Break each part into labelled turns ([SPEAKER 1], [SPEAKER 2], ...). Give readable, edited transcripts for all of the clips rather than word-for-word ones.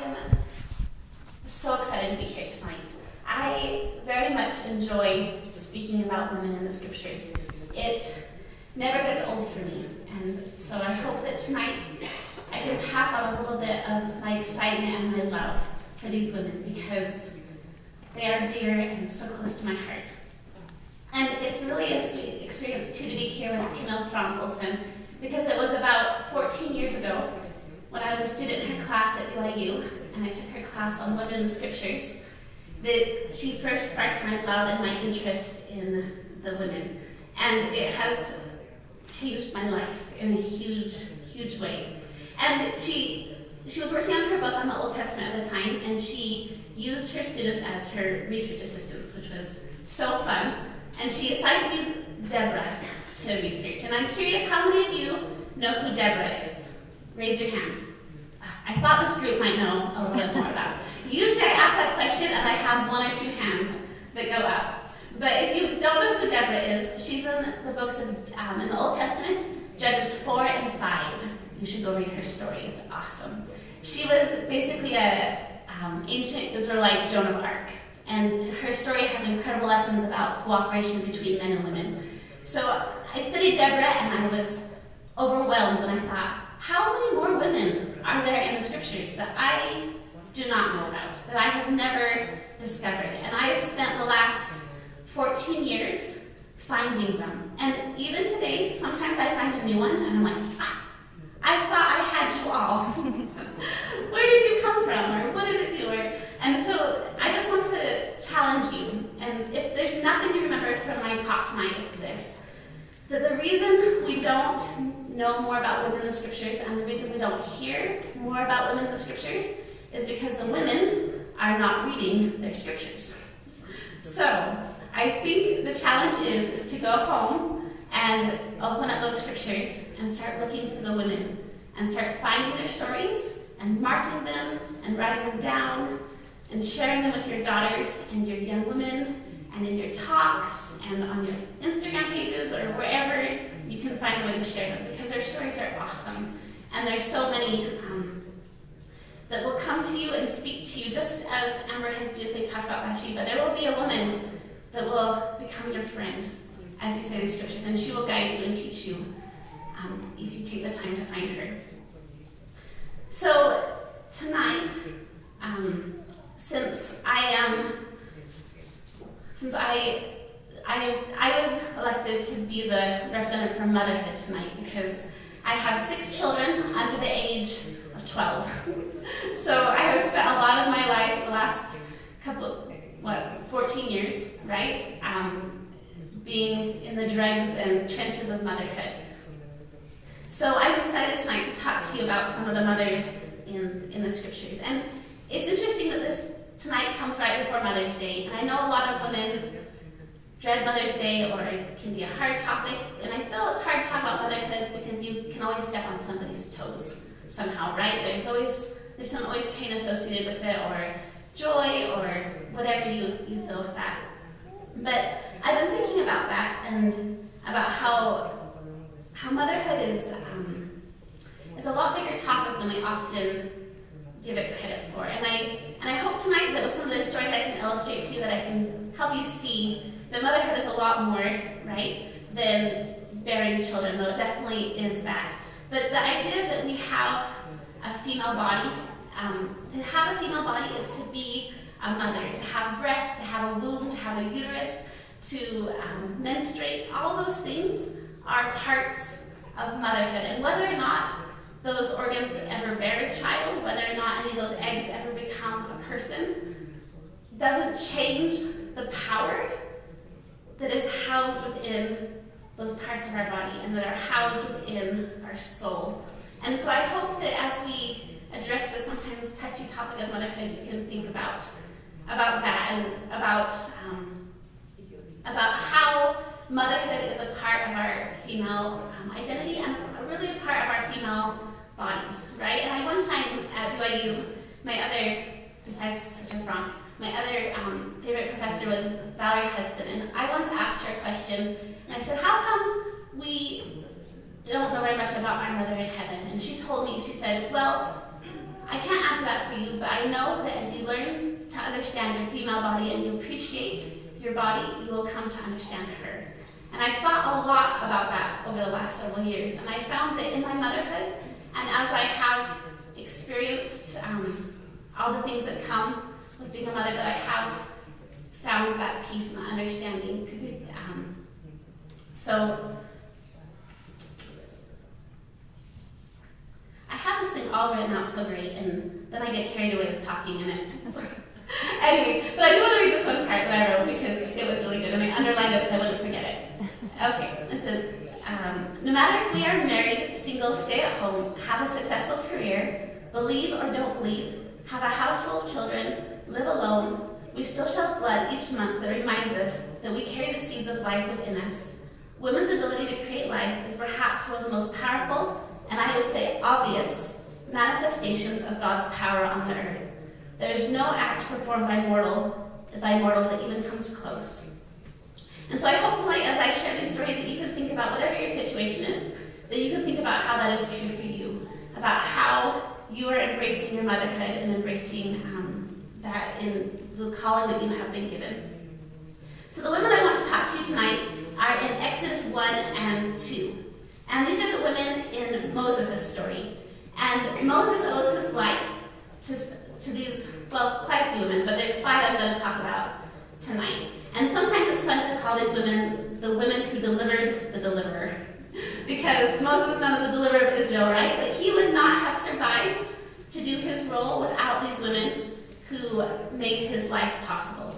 [SPEAKER 1] am so excited to be here tonight. I very much enjoy speaking about women in the scriptures. It never gets old for me, and so I hope that tonight I can pass on a little bit of my excitement and my love for these women because they are dear and so close to my heart. And it's really a sweet experience too to be here with Camille Frankelson because it was about 14 years ago when I was a student in her class at BYU and I took her class on women in the scriptures that she first sparked my love and my interest in the women. And it has changed my life in a huge, huge way. And she was working on her book on the Old Testament at the time, and she used her students as her research assistants, which was so fun. And she assigned me Deborah to research. And I'm curious how many of you know who Deborah is? Raise your hand. I thought this group might know a little bit more about it. Usually I ask that question and I have one or two hands that go up. But if you don't know who Deborah is, she's in the books of, in the Old Testament, Judges 4 and 5. You should go read her story, it's awesome. She was basically a ancient Israelite Joan of Arc. And her story has incredible lessons about cooperation between men and women. So I studied Deborah and I was overwhelmed and I thought, how many more women are there in the scriptures that I do not know about, that I have never discovered? And I have spent the last 14 years finding them. And even today, sometimes I find a new one and I'm like, I thought I had you all. Where did you come from? Or what did it do? And so I just want to challenge you. And if there's nothing you remember from my talk tonight, it's this. That the reason we don't know more about women in the scriptures and the reason we don't hear more about women in the scriptures is because the women are not reading their scriptures. So I think the challenge is to go home and open up those scriptures and start looking for the women and start finding their stories and marking them and writing them down and sharing them with your daughters and your young women and in your talks and on your Instagram pages or wherever you can find a way to share them because their stories are awesome. And there's so many that will come to you and speak to you, just as Amber has beautifully talked about Bathsheba. There will be a woman that will become your friend as you say the scriptures, and she will guide you and teach you if you take the time to find her. So tonight, since I was elected to be the representative for motherhood tonight because I have 6 children under the age of 12. So I have spent a lot of my life, the last 14 years, right? Being in the dregs and trenches of motherhood. So I'm excited tonight to talk to you about some of the mothers in the scriptures. And it's interesting that this tonight comes right before Mother's Day. And I know a lot of women dread Mother's Day or it can be a hard topic. And I feel it's hard to talk about motherhood because you can always step on somebody's toes somehow, right? There's always pain associated with it or joy or whatever you feel with that. But I've been thinking about that and about how motherhood is a lot bigger topic than we often give it credit for. And I hope tonight that with some of the stories I can illustrate to you that I can help you see that motherhood is a lot more, right, than bearing children, though it definitely is that. But the idea that we have a female body, to have a female body is to be a mother, to have breasts, to have a womb, to have a uterus, to menstruate. All those things are parts of motherhood. And whether or not those organs ever bear a child, whether or not any of those eggs ever become a person, doesn't change the power that is housed within those parts of our body and that are housed within our soul. And so I hope that as we address this sometimes touchy topic of motherhood, you can think about that and about how motherhood is a part of our female identity and really a part of our female bodies, right? And one time at BYU, besides Sister Frank, my other favorite professor was Valerie Hudson, and I once asked her a question, and I said, how come we don't know very much about our mother in heaven? And she told me, she said, well, I can't answer that for you, but I know that as you learn to understand your female body and you appreciate your body, you will come to understand her. And I thought a lot about that over the last several years, and I found that in my motherhood, and as I have experienced all the things that come with being a mother, that I have found that peace and that understanding. So I have this thing all written out so great, and then I get carried away with talking in it. Anyway, but I do want to read this one part that I wrote because it was really good, and I underlined it so I wouldn't forget it. Okay, it says, no matter if we are married, single, stay at home, have a successful career, believe or don't believe, have a house full of children, live alone, we still shed blood each month that reminds us that we carry the seeds of life within us. Women's ability to create life is perhaps one of the most powerful, and I would say obvious, manifestations of God's power on the earth. There is no act performed by mortals that even comes close. And so I hope tonight, as I share these stories, that you can think about whatever your situation is, that you can think about how that is true for you, about how you are embracing your motherhood and embracing that in the calling that you have been given. So the women I want to talk to you tonight are in Exodus 1 and 2. And these are the women in Moses' story. And Moses owes his life to these, well, quite a few women, but there's 5 I'm going to talk about tonight. And sometimes it's fun to call these women the women who delivered the deliverer. Because Moses is known as the deliverer of Israel, right? But he would not have survived to do his role without these women who made his life possible.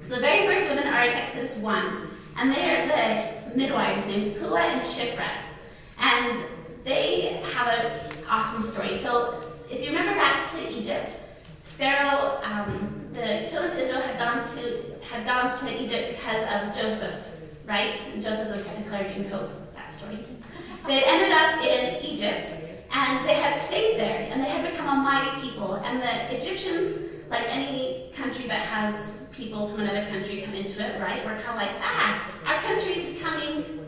[SPEAKER 1] So the very first women are in Exodus 1. And they are the midwives named Puah and Shiphrah. And they have an awesome story. So if you remember back to Egypt, Pharaoh, the children of Israel had gone to Egypt because of Joseph, right? And Joseph looked at the colored dreamcoat, that story. They ended up in Egypt, and they had stayed there, and they had become a mighty people. And the Egyptians, like any country that has people from another country come into it, right? We're kind of like, our country is becoming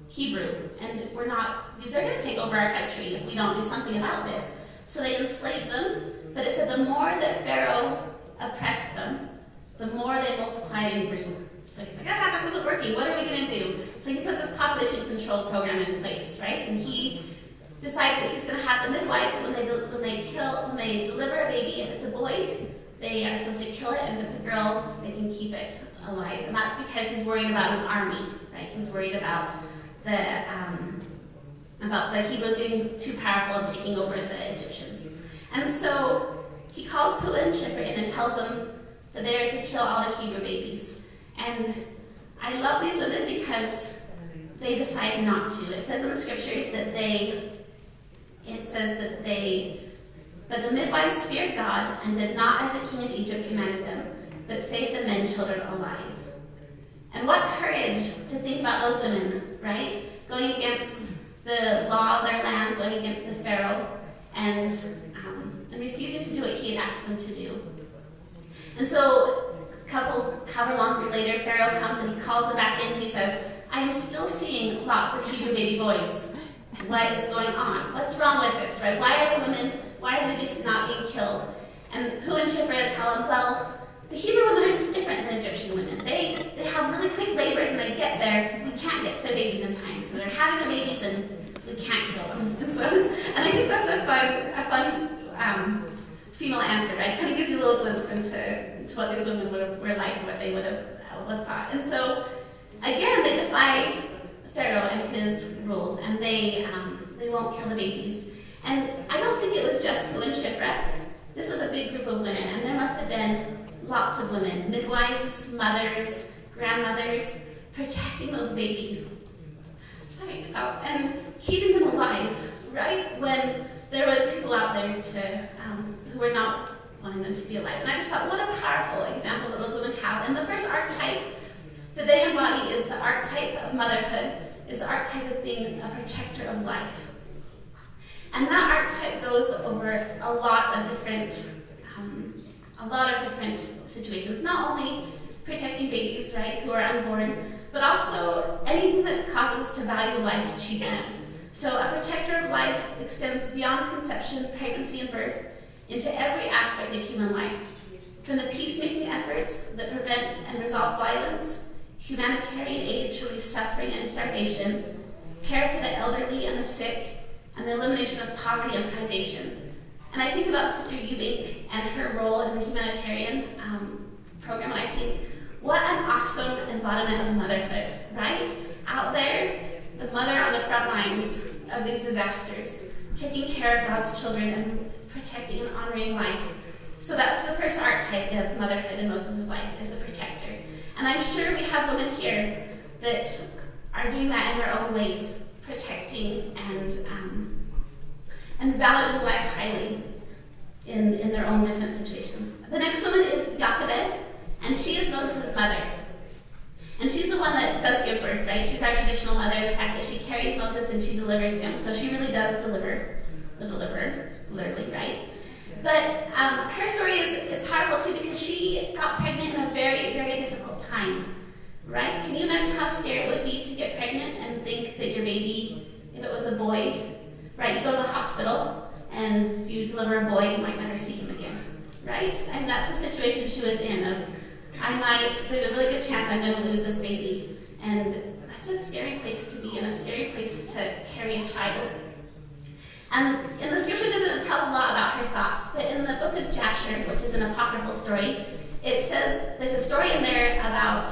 [SPEAKER 1] Hebrew, and they're going to take over our country if we don't do something about this. So they enslaved them, but it said the more that Pharaoh oppressed them, the more they multiplied and grew. So he's like, this isn't working, what are we going to do? So he puts this population control program in place, right? And he decides that he's going to have the midwives, when they deliver a baby, if it's a boy, they are supposed to kill it, and if it's a girl, they can keep it alive. And that's because he's worried about an army, right? He's worried about the Hebrews getting too powerful and taking over the Egyptians. And so he calls Puah and Shiphrah in and tells them that they are to kill all the Hebrew babies. And I love these women because they decide not to. It says in the scriptures that the midwives feared God and did not as the king of Egypt commanded them, but saved the men children alive. And what courage to think about those women, right? Going against the law of their land, going against the Pharaoh, and refusing to do what he had asked them to do. And so, however long later, Pharaoh comes and he calls them back in and he says, I am still seeing lots of Hebrew baby boys. What is going on? What's wrong with this, right? Why are the babies not being killed? And Puah and Shiphrah tell him, well, the Hebrew women are just different than Egyptian women. They have really quick labors, and they get there, we can't get to their babies in time. So they're having their babies, and we can't kill them. And I think that's a fun female answer, right? Kind of gives you a little glimpse into what these women were like, what they would have thought. And so, again, they defy Pharaoh and his rules, and they won't kill the babies. And I don't think it was just Puah and Shiphrah. This was a big group of women, and there must have been lots of women, midwives, mothers, grandmothers, protecting those babies. And keeping them alive, right? When there was people out there who were not wanting them to be alive. And I just thought, what a powerful example that those women have. And the first archetype that they embody is the archetype of motherhood, is the archetype of being a protector of life. And that archetype goes over a lot of different situations. Not only protecting babies, right, who are unborn, but also anything that causes us to value life cheaply. So a protector of life extends beyond conception, pregnancy, and birth, into every aspect of human life, from the peacemaking efforts that prevent and resolve violence, humanitarian aid to relieve suffering and starvation, care for the elderly and the sick, and the elimination of poverty and privation. And I think about Sister Eubank and her role in the humanitarian program, and I think, what an awesome embodiment of motherhood, right? Out there, the mother on the front lines of these disasters, taking care of God's children and protecting and honoring life. So that's the first archetype of motherhood in Moses' life, is the protector. And I'm sure we have women here that are doing that in their own ways, protecting and valuing life highly in their own different situations. The next woman is Jochebed, and she is Moses' mother. And she's the one that does give birth, right? She's our traditional mother, the fact that she carries Moses and she delivers him. So she really does deliver the deliverer, literally, right? But her story is powerful too, because she got pregnant in a very, very difficult time, right? Can you imagine how scary it would be to get pregnant and think that your baby, if it was a boy, right? You go to the hospital and if you deliver a boy, you might never see him again, right? And that's the situation she was in of, there's a really good chance I'm going to lose this baby. And that's a scary place to be, and a scary place to carry a child. And in the scriptures, it tells a lot about her thoughts. But in the book of Jasher, which is an apocryphal story, it says, there's a story in there about,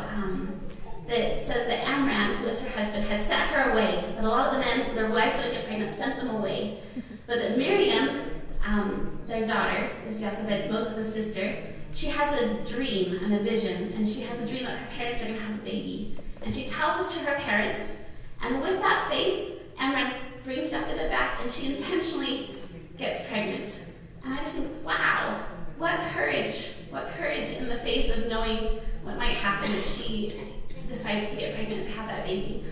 [SPEAKER 1] that says that Amram, who was her husband, had sent her away. That a lot of the men, so their wives wouldn't get pregnant, sent them away. But that Miriam, their daughter, is Jochebed's, Moses' sister, she has a dream and a vision, and she has a dream that her parents are going to have a baby. And she tells this to her parents, and with that faith, Amram brings Jochebed back, and she intentionally gets pregnant. And I just think, wow, what courage in the face of knowing what might happen if she decides to get pregnant to have that baby.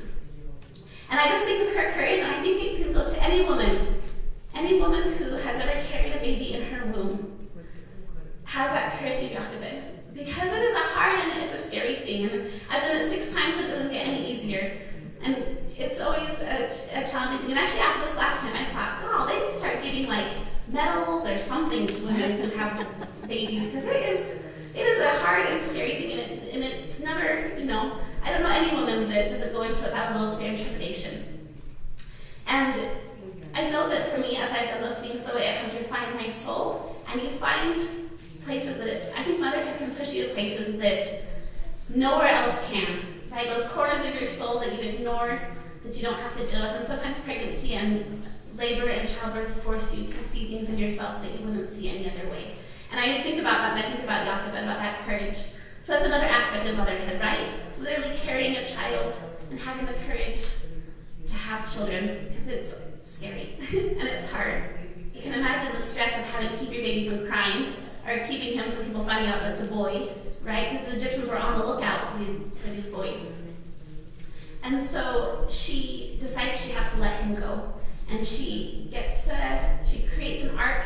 [SPEAKER 1] And I just think of her courage, and I think it can go to any woman who has ever carried a baby in her womb has that courage of Jochebed. Because it is a hard and it is a scary thing, and I've done it 6 times and it doesn't get any easier. And it's always a challenging thing. And actually after this last time I thought, God, they need to start giving like medals or something to women who have babies, because it is a hard and scary thing, and it's never, I don't know any woman that doesn't go into it without a little fear and trepidation. And I know that for me, as I've done those things, the way it has refined my soul, and you find places that I think motherhood can push you to places that nowhere else can, right? Those corners of your soul that you ignore, that you don't have to deal with. And sometimes pregnancy and labor and childbirth force you to see things in yourself that you wouldn't see any other way. And I think about that, and I think about Jochebed, about that courage. So that's another aspect of motherhood, right? Literally carrying a child and having the courage to have children, because it's scary and it's hard. You can imagine the stress of having to keep your baby from crying, or keeping him from people finding out that's a boy, right? Because the Egyptians were on the lookout for these boys. And so she decides she has to let him go. And she creates an ark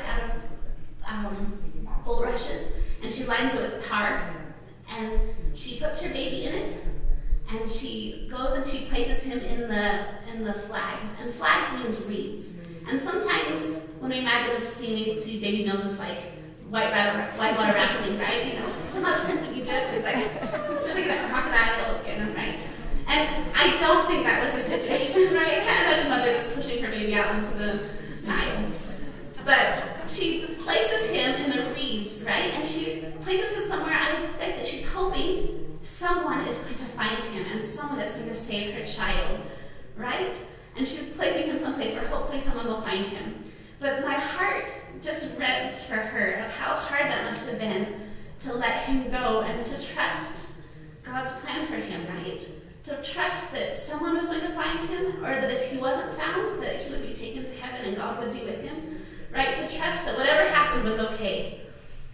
[SPEAKER 1] out of bulrushes, and she lines it with tar, and she puts her baby in it, and she goes and she places him in the flags. And flags means reeds. And sometimes when we imagine this scene, we see baby Moses like whitewater rafting, right? Some other Prince of Egypt is like, look at that crocodile, let's get him, right? And I don't think that was the situation, right? I can't imagine mother just pushing her baby out into the Nile. But she places him in the reeds, right? And she places him somewhere, I think that she's hoping someone is going to find him and someone is going to save her child, right? And she's placing him someplace where hopefully someone will find him. But my heart just rents for her of how hard that must have been to let him go and to trust God's plan for him, right? To trust that someone was going to find him, or that if he wasn't found, that he would be taken to heaven and God would be with him, right? To trust that whatever happened was okay.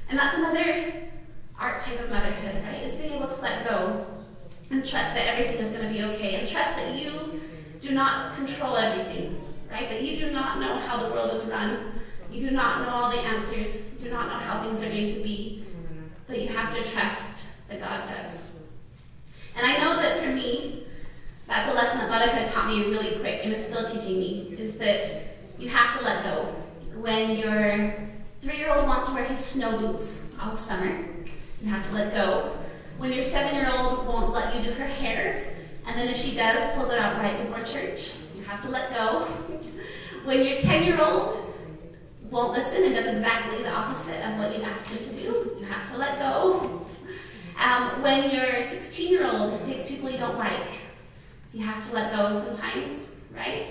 [SPEAKER 1] And that's another archetype of motherhood, right? Is being able to let go and trust that everything is going to be okay, and trust that you do not control everything, right? That you do not know how the world is run. You do not know all the answers. You do not know how things are going to be. But you have to trust that God does. And I know that for me, that's a lesson that motherhood taught me really quick, and it's still teaching me, is that you have to let go. When you're 3-year-old wants to wear his snow boots all summer. You have to let go. When your 7-year-old won't let you do her hair, and then if she does, pulls it out right before church, you have to let go. When your 10-year-old won't listen and does exactly the opposite of what you asked him to do, you have to let go. When your 16-year-old dates people you don't like, you have to let go sometimes, right?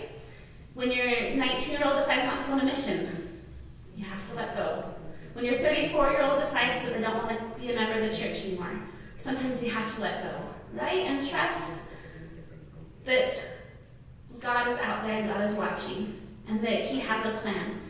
[SPEAKER 1] When your 19-year-old decides not to go on a mission, you have to let go. When your 34-year-old decides that they don't want to be a member of the church anymore, sometimes you have to let go, right? And trust that God is out there and God is watching and that He has a plan.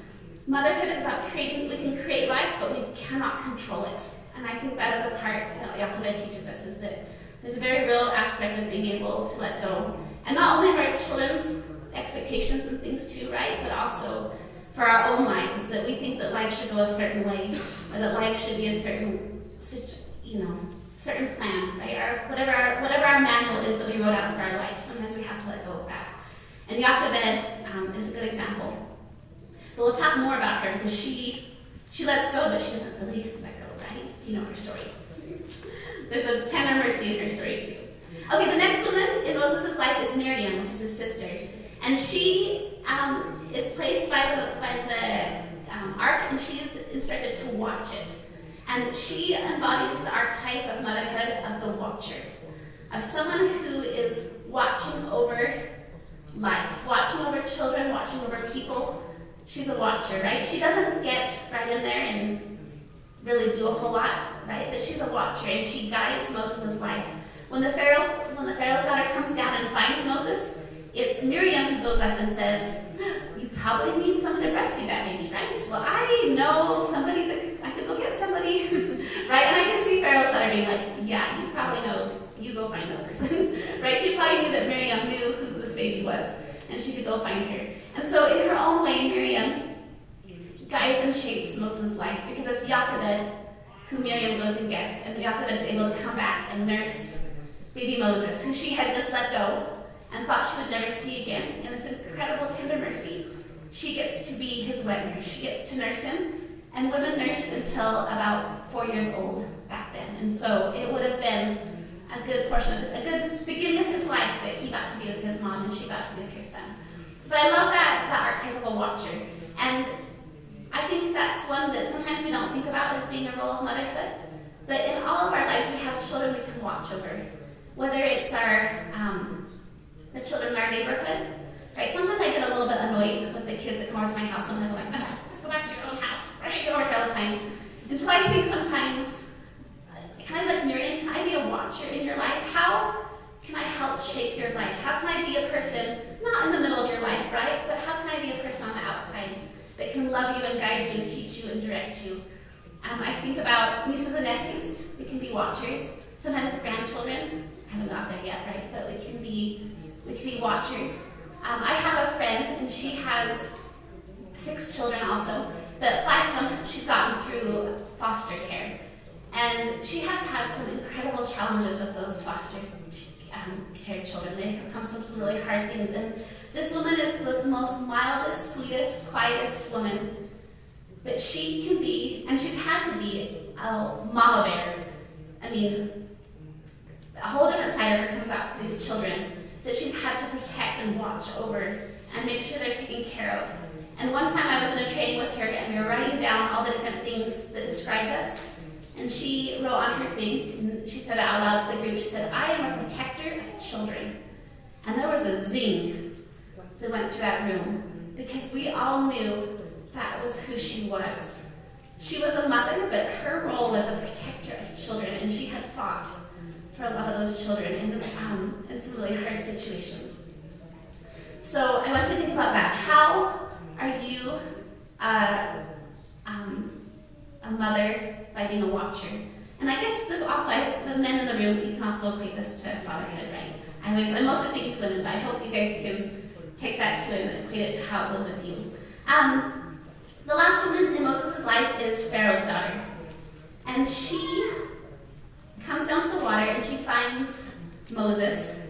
[SPEAKER 1] Motherhood is about creating, we can create life, but we cannot control it. And I think that is a part that Yaakov teaches us, is that there's a very real aspect of being able to let go. And not only of our children's expectations and things too, right? But also for our own lives, that we think that life should go a certain way, or that life should be a certain, certain plan, right? Or whatever our manual is that we wrote out for our life. Sometimes we have to let go of that. And Yaakov is a good example. But we'll talk more about her because she lets go, but she doesn't really let go, right? You know her story. There's a tender mercy in her story too. Okay, the next woman in Moses' life is Miriam, which is his sister. And she is placed by the ark, and she is instructed to watch it. And she embodies the archetype of motherhood of the watcher, of someone who is watching over life, watching over children, watching over people. She's a watcher, right? She doesn't get right in there and really do a whole lot, right? But she's a watcher, and she guides Moses' life. When the Pharaoh's daughter comes down and finds Moses, it's Miriam who goes up and says, "You probably need someone to breastfeed that baby, right? Well, I know somebody that I could go get somebody," right? And I can see Pharaoh's daughter being like, "Yeah, you probably know. You go find that person," right? She probably knew that Miriam knew who this baby was, and she could go find her. And so, in her own way, Miriam guides and shapes Moses' life, because it's Jochebed who Miriam goes and gets, and Jochebed is able to come back and nurse baby Moses, who she had just let go and thought she would never see again. In this incredible tender mercy, she gets to be his wet nurse. She gets to nurse him, and women nursed until about 4 years old back then. And so it would have been a good beginning of his life that he got to be with his mom and she got to be with her son. But I love that archetype of a watcher. And I think that's one that sometimes we don't think about as being a role of motherhood. But in all of our lives, we have children we can watch over. Whether it's the children in our neighborhood, right? Sometimes I get a little bit annoyed with the kids that come over to my house. Sometimes I'm like, "Let's go back to your own house. Why don't you go over here all the time?" And so I think sometimes, kind of like Miriam, can I be a watcher in your life? How can I help shape your life? How can I be a person, not in the middle of your life, right? But how can I be a person on the outside that can love you and guide you and teach you and direct you? I think about nieces and nephews. We can be watchers. Sometimes with grandchildren. I haven't got there yet, right? But we can be watchers. I have a friend, and she has 6 children also, but 5 of them she's gotten through foster care. And she has had some incredible challenges with those foster care children. They have come from some really hard things. And this woman is the most mildest, sweetest, quietest woman. But she can be, and she's had to be, a mama bear. I mean, a whole different side of her comes out for these children that she's had to protect and watch over and make sure they're taken care of. And one time I was in a training with her, and we were writing down all the different things that described us. And she wrote on her thing, and she said it out loud to the group, she said, "I am a protector of children." And there was a zing that went through that room, because we all knew that was who she was. She was a mother, but her role was a protector of children, and she had fought for a lot of those children in some really hard situations. So I want you to think about that. How are you a mother by being a watcher? And I guess this also, the men in the room, you can also equate this to fatherhood, right? I'm mostly speaking to women, but I hope you guys can take that too and equate it to how it goes with you. The last woman in Moses' life is Pharaoh's daughter. And she comes down to the water and she finds Moses.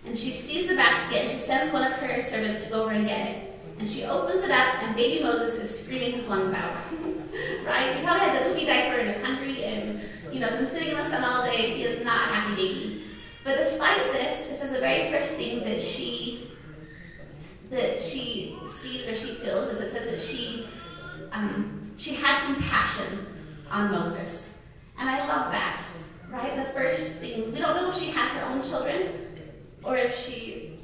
[SPEAKER 1] And she sees the basket and she sends one of her servants to go over and get it. And she opens it up and baby Moses is screaming his lungs out. has been sitting in the sun all day. He is not a happy baby. But despite this, it says the very first thing that she sees or she feels is it says that she had compassion on Moses. And I love that, right? The first thing, we don't know if she had her own children or if she,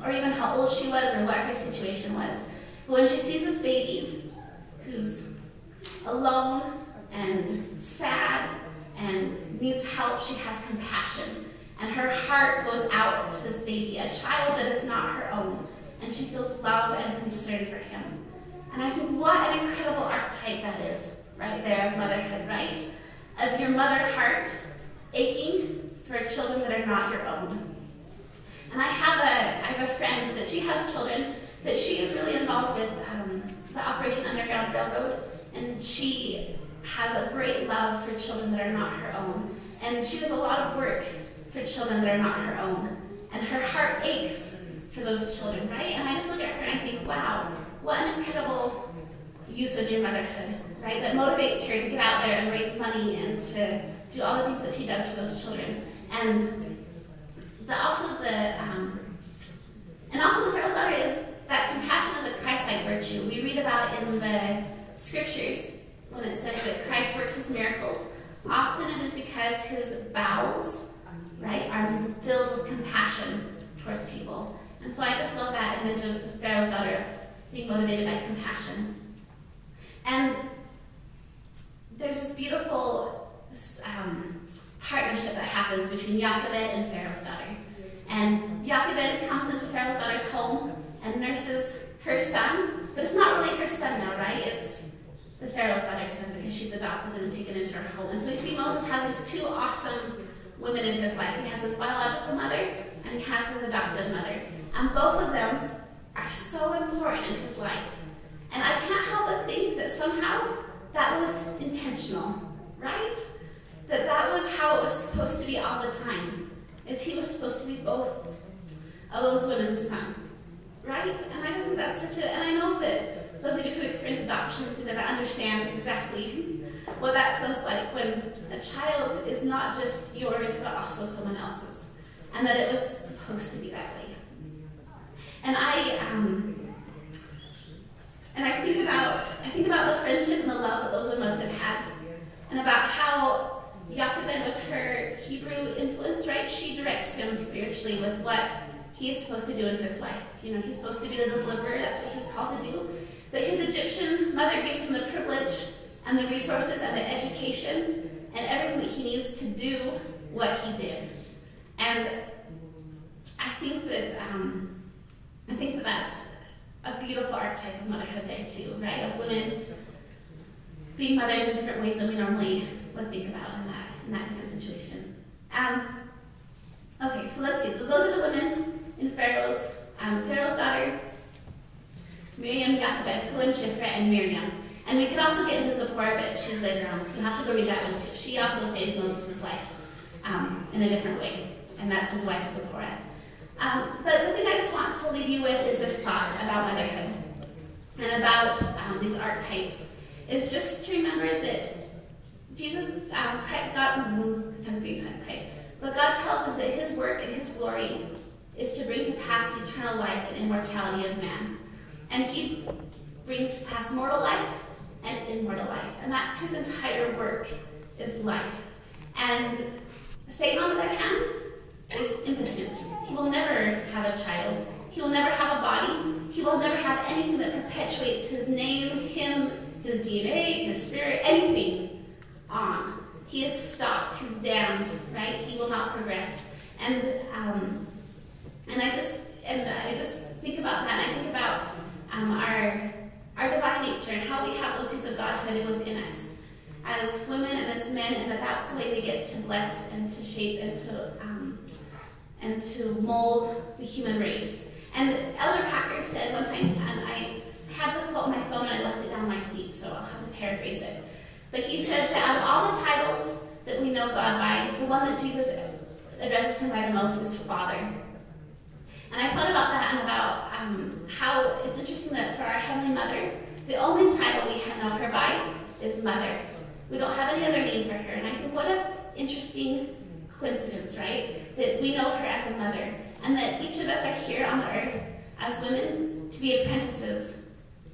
[SPEAKER 1] or even how old she was or what her situation was. But when she sees this baby who's alone and sad and needs help, she has compassion. And her heart goes out to this baby, a child that is not her own. And she feels love and concern for him. And I think what an incredible archetype that is, right there, of motherhood, right? Of your mother heart aching for children that are not your own. And I have a friend that she has children, that she is really involved with the Operation Underground Railroad, and she has a great love for children that are not her own. And she does a lot of work for children that are not her own. And her heart aches for those children, right? And I just look at her and I think, wow, what an incredible use of your motherhood, right? That motivates her to get out there and raise money and to do all the things that she does for those children. And also the Farrell's daughter is that compassion is a Christ-like virtue. We read about in the scriptures when it says that Christ works his miracles. Often it is because his bowels, right, are filled with compassion towards people. And so I just love that image of Pharaoh's daughter of being motivated by compassion. And there's this beautiful partnership that happens between Jochebed and Pharaoh's daughter. And Jochebed comes into Pharaoh's daughter's home and nurses her son, but it's not really her son now, right? It's the Pharaoh's daughter's son because she's adopted and taken into her home. And so we see Moses has these two awesome women in his life. He has his biological mother and he has his adoptive mother. And both of them are so important in his life. And I can't help but think that somehow that was intentional, right? That was how it was supposed to be all the time, is he was supposed to be both of those women's sons, right? And I just think that's and I know that those of you who experience adoption that understand exactly what that feels like when a child is not just yours, but also someone else's, and that it was supposed to be that way. And I think about the friendship and the love that those women must have had, and about how Jochebed, with her Hebrew influence, right, she directs him spiritually with what he is supposed to do in his life. You know, he's supposed to be the deliverer, that's what he was called to do. But his Egyptian mother gives him the privilege and the resources and the education and everything that he needs to do what he did. And I think that that's a beautiful archetype of motherhood there too, right? Of women being mothers in different ways than we normally would think about in that different situation. Okay, so let's see. Those are the women in Pharaoh's daughter, Miriam, Jochebed, Puah, Shiphrah, and Miriam. And we could also get into Zipporah, but she's later on. You'll have to go read that one too. She also saves Moses' life in a different way, and that's his wife Zipporah. But the thing I just want to leave you with is this thought about motherhood and about these archetypes. Is just to remember that Jesus, but God tells us that his work and his glory is to bring to pass eternal life and immortality of man. And he brings to pass mortal life and immortal life. And that's his entire work, is life. And Satan, on the other hand, is impotent. He will never have a child. He will never have a body. He will never have anything that perpetuates his name, him, his DNA, his spirit, anything on. He is stopped. He's damned, right? He will not progress. And I just think about that. And I think about our divine nature and how we have those seeds of Godhood within us as women and as men, and that's the way we get to bless and to shape and to mold the human race. And Elder Packer said one time, and I had the quote on my phone and I left it down my seat, so I'll have to paraphrase it. But he said that out of all the titles that we know God by, the one that Jesus addresses him by the most is Father. And I thought about that and about how it's interesting that for our Heavenly Mother The only title we know her by is mother. We don't have any other name for her. And I think what an interesting coincidence, right? That we know her as a mother, and that each of us are here on the earth as women to be apprentices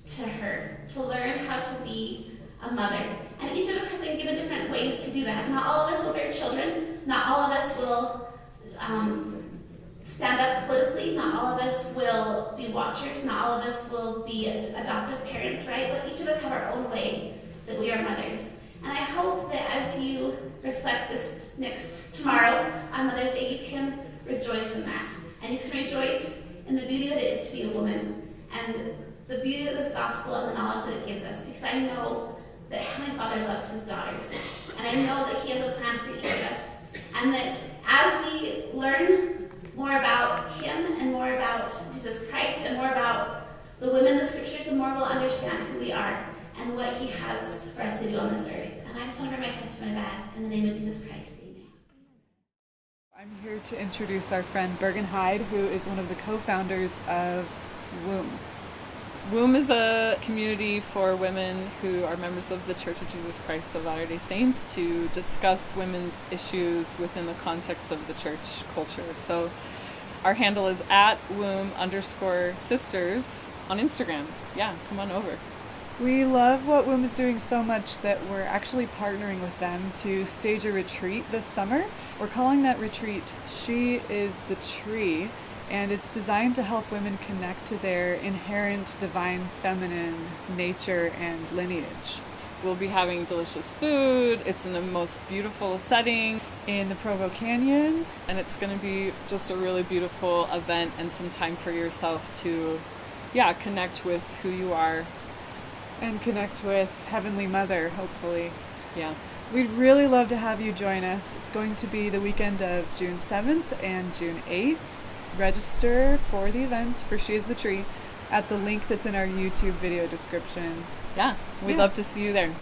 [SPEAKER 1] to her, to learn how to be a mother. And each of us have been given different ways to do that. Not all of us will bear children. Not all of us will stand up politically. Not all of us will be watchers. Not all of us will be adoptive parents, right? But each of us have our own way that we are mothers. And I hope that as you reflect this tomorrow on Mother's Day, you can rejoice in that. And you can rejoice in the beauty that it is to be a woman, and the beauty of this gospel and the knowledge that it gives us. Because I know that Heavenly Father loves his daughters. And I know that he has a plan for each of us. And that as we learn more about him and more about Jesus Christ and more about the women in the scriptures, the more we'll understand who we are and what he has for us to do on this earth. And I just want to bring my testimony to that in the name of Jesus Christ. Amen.
[SPEAKER 2] I'm here to introduce our friend Bergen Hyde, who is one of the co-founders of Womb.
[SPEAKER 3] Womb is a community for women who are members of the Church of Jesus Christ of Latter-day Saints to discuss women's issues within the context of the church culture. So our handle is @womb_sisters on Instagram. Yeah, come on over.
[SPEAKER 2] We love what Womb is doing so much that we're actually partnering with them to stage a retreat this summer. We're calling that retreat She is the Tree, and it's designed to help women connect to their inherent divine feminine nature and lineage.
[SPEAKER 3] We'll be having delicious food. It's in the most beautiful setting
[SPEAKER 2] In the Provo Canyon.
[SPEAKER 3] and it's going to be just a really beautiful event and some time for yourself to connect with who you are.
[SPEAKER 2] And connect with Heavenly Mother, hopefully.
[SPEAKER 3] Yeah.
[SPEAKER 2] We'd really love to have you join us. It's going to be the weekend of June 7th and June 8th. Register for the event for She is the Tree at the link that's in our YouTube video description.
[SPEAKER 3] Yeah, we'd love to see you there.